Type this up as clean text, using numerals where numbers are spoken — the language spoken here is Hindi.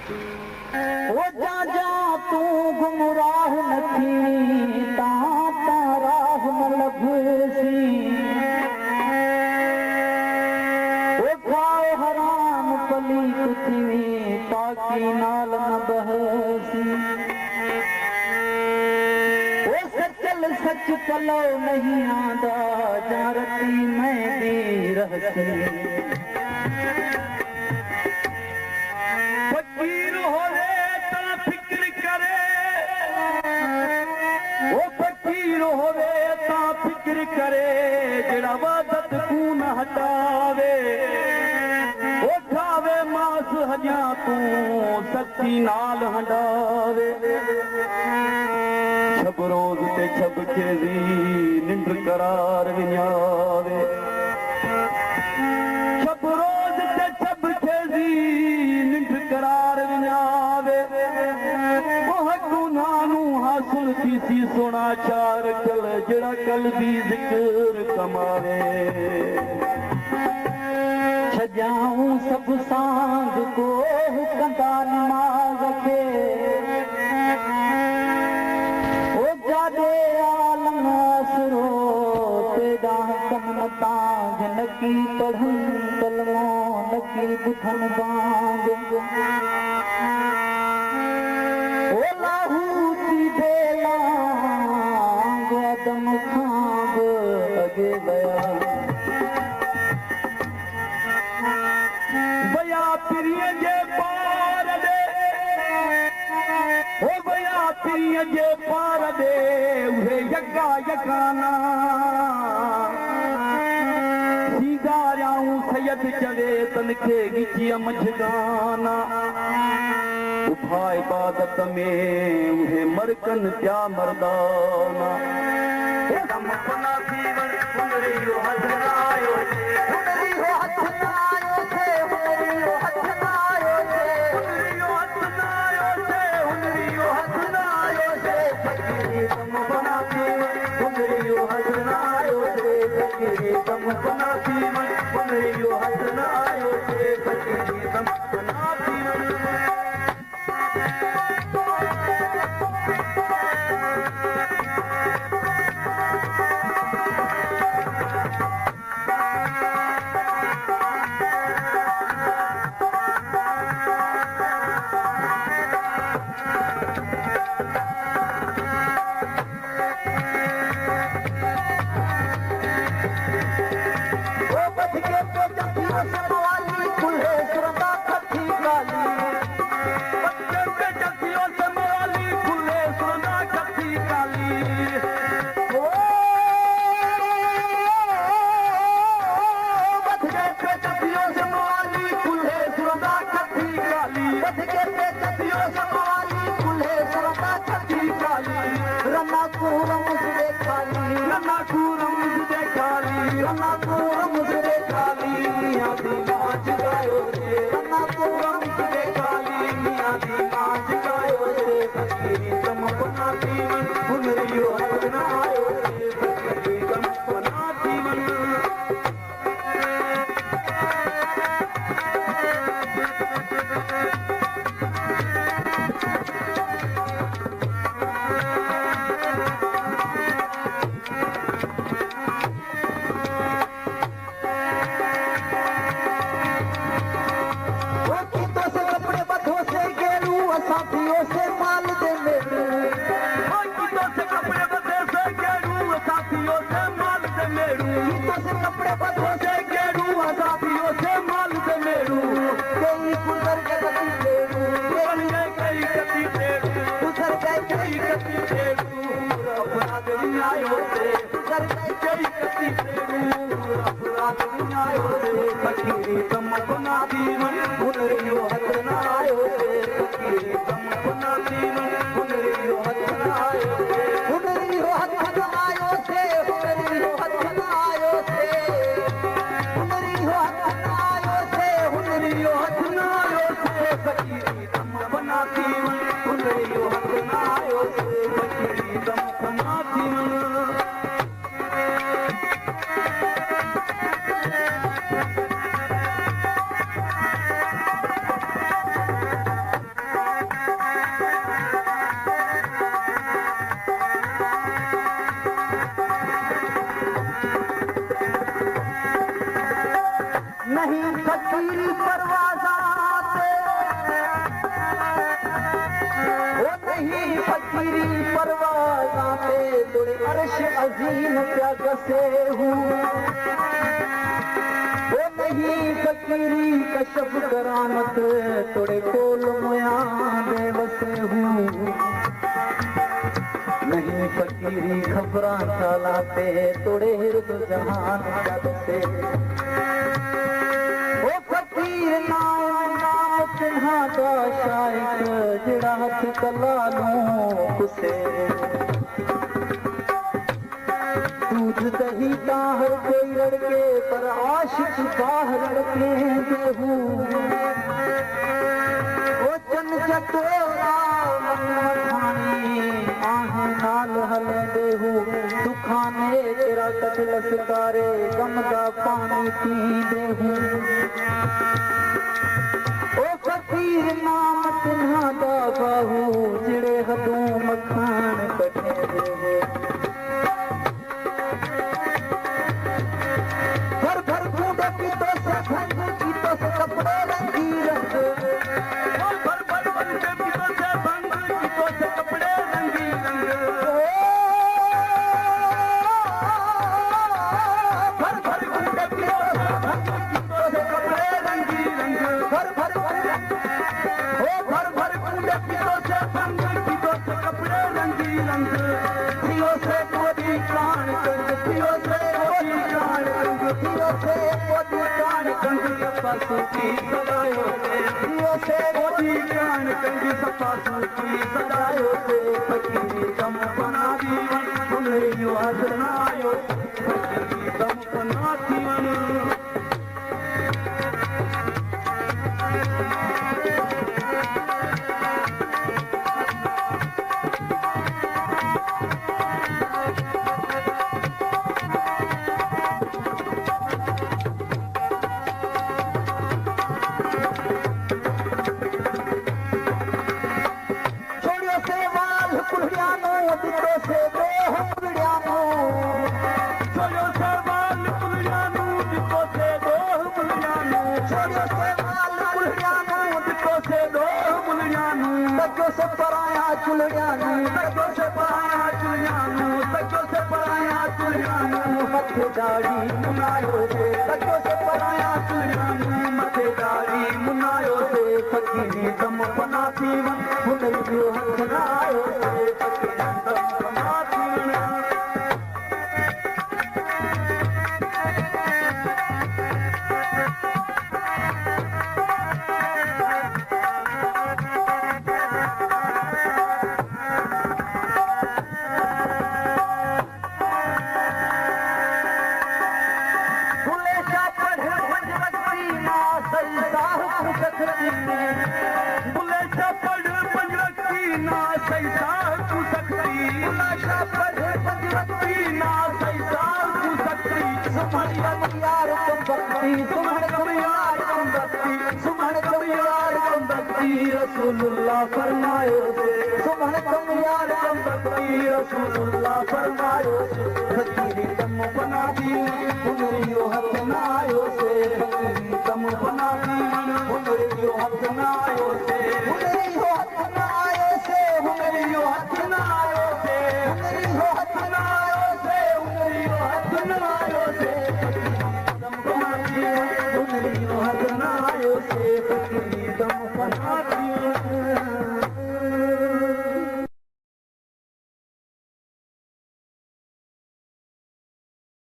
ओ जा जा तू गुमराह न थी ता राह न लभसी ओ खाओ हराम पलीत थी ताकी नाल न बहसी ओ सचल सच पलो नहीं आंदा जारती मैं भी रहसी फकीर होवे ता फिक्र करे ओ फकीर होवे ता फिक्र करे जड़ा वादत खून हटावे ओ खावे मास हजा तू सच्ची नाल हंडावे छब रोज ते छब खेजी निंड करार विन्यावे छब रोज ते छब खेजी निंड करार विन्यावे ओह गुनानू हासिल थी सी सोना चार कल जड़ा कल भी जिक्र कमावे छजाऊं सब सांग को कंदा नमाज के ओ जादे आलम असरो तेरा कमन तांग नकी पढ़न कलमो नकी बुठन बांग ओ लाहूती बेलांग अदम खांग अगे गया बया पिरिय जे पार दे ओ बया पिरिय जे पार दे उहे यगा यगाना सीधारियाऊं सैयद चवे तनखे गिचिया मझगाना उभा इबादत में उहे मरकन त्या मर्दाना दम पना जीवन हुनरी हो हजरायो हुनरी हो हजरायो थे हुनरी हो हजरायो थे हुनरी हो हजरायो थे हुनरी हो हजरायो थे फकीरी दम पना जीवन हुनरी हो हजरायो थे फकीरी दम पना जीवन हुनरी हो हजरायो थे फकीरी दम पना जीवन तोड़े अर्श अजीम प्या कसे हूँ वो नहीं फकीरी कशफ करामत तोड़े कोल मुया दे वसे हूँ नहीं फकीरी खबरां चालाते तोड़े हिर्द जहान से वो फकीर नाम तिन्हा दा शाइक जिड़ा हथ कलालूं कुसे दूध दही ता हर कोई लड़के पर आशिक बाहर लड़के देहूं वो चन चटोरा नाल हले देहू दुखाने तेरा कदल सितारे गम दा पानी पी देहू ओ फकीर नाम तिन्हा दा बाहू जिड़े हदों मखान कटे देहू भर भर कूड़े की तो से भंग की तो से कपड़े रंगी रंग भर भर कूड़े की तो से भंग की तो से कपड़े रंगी रंग भर भर कूड़े की तो से भंग की तो से कपड़े रंगी रंग भर भर कूड़े की तो से भंग की तो से कपड़े रंगी रंग थियो से कोदी कान कंग थियो से कोदी कान कंग थियो से कोदी कान कंग सपासु की सदायो थियो से कोदी कान कंग सपासु की सदायो से फकीरी दम बना दीवन सुनरियो हसनायो फकीरी दम बना दीवन से पराया चुलियानू तको से पराया चुलियानू तको से पराया चुलियानू मथे दाढ़ी मुनायो से तको से पराया चुलियानू मथे दाढ़ी मुनायो से फकीरी दम बना दीवन हुनरियो हसनायो से फकीरी दम बना दीवन बुलेशा पढ़ पंजरती ना सही साल तू सकती बुलेशा पढ़ पंजरती ना सही साल तू सकती सुमन कम यार कम बत्ती सुमन कम यार कम बत्ती सुमन कम यार कम बत्ती रसूलुल्लाह फरमायो से सुमन कम यार कम बत्ती रसूलुल्लाह फरमायो से फकीरी दम बना दी हुनरियो हथ नायो से फकीरी दम बना दी हुनरियो हथ नायो से हुनरियो हथ नायो से हुनरियो हथ नायो से हुनरियो हथ नायो से हुनरियो हथ नायो से दम बना दी हुनरियो हथ नायो से फकीरी दम बना दी